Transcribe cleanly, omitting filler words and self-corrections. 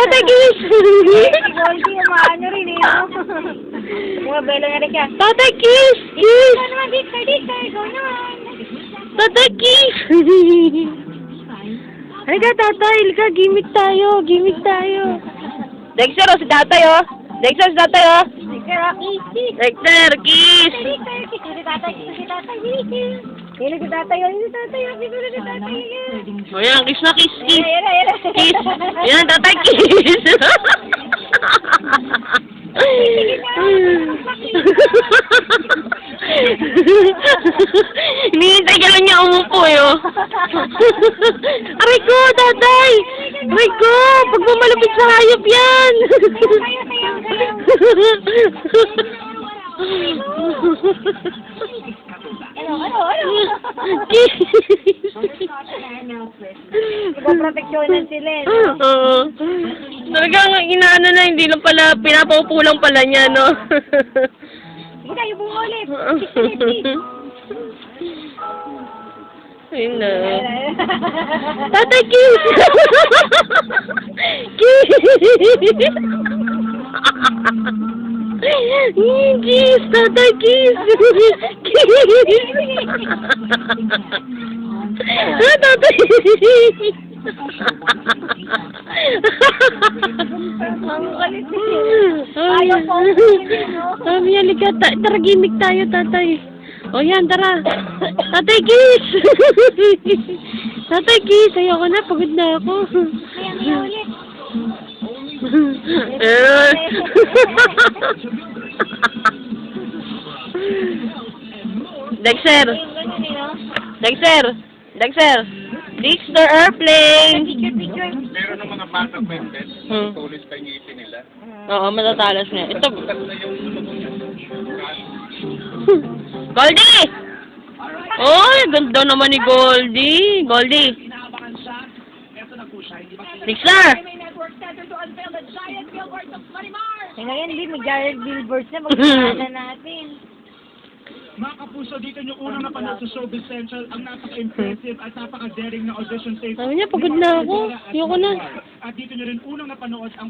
Tatay Kiss! Goldie, umaano rin eh. Mga belo na rin ka. Tatay Kiss! Kiss! Ikaw naman, dito, ikaw naman. Tatay Kiss! Halika, tatay. Halika, gimmick tayo. Gimmick tayo. Dexter, si tatay, oh. Dexter, si tatay, oh. Dexter, Kiss! Si tatay. Hilo si tatay, si tatay. O yan, kiss na, kiss, kiss. Ayan. Kiss! Yan, tatay, kiss! Hinihintay ka lang niya umupo, yo. Aray ko, tatay! Aray ko! Pag mamalapit sa hayop yan! Ano? Kiss! Ipoproteksyonan sila eh. Oo. Talagang inaano na, hindi lang pala, pinapaupo lang pala niya, no? Sige tayo, bumulit. Ayun na. Tatay, kiss! Kiss! Kiss! Tatay, kiss! Kiss! Tatay! Ang kalit eh. Ayaw po. Sabi niya, liga, tara, gimmick tayo, tatay. O yan, tara. Tatay, kiss! Tatay, kiss! Ayoko na, pagod na ako. Kaya ulit. Dexter! Dexter! Dexter! Dexter Airplane! Picture. Meron ng mga batang members, tulis pa yung ngipin nila. Oo, matatalas nga. Ito. Tatlo na yung Goldie! Oy, ganda naman ni Goldie. Goldie. Dexter! Ngayon, hindi, mag-Jared billboards na, mag-gana natin. Mga kapuso, dito nyo unang napanood sa Showbiz Central ang napaka-impressive at napaka-daring na audition tape. Sabi niya, pagod na ako. Ayoko na. At dito nyo rin unang napanood ang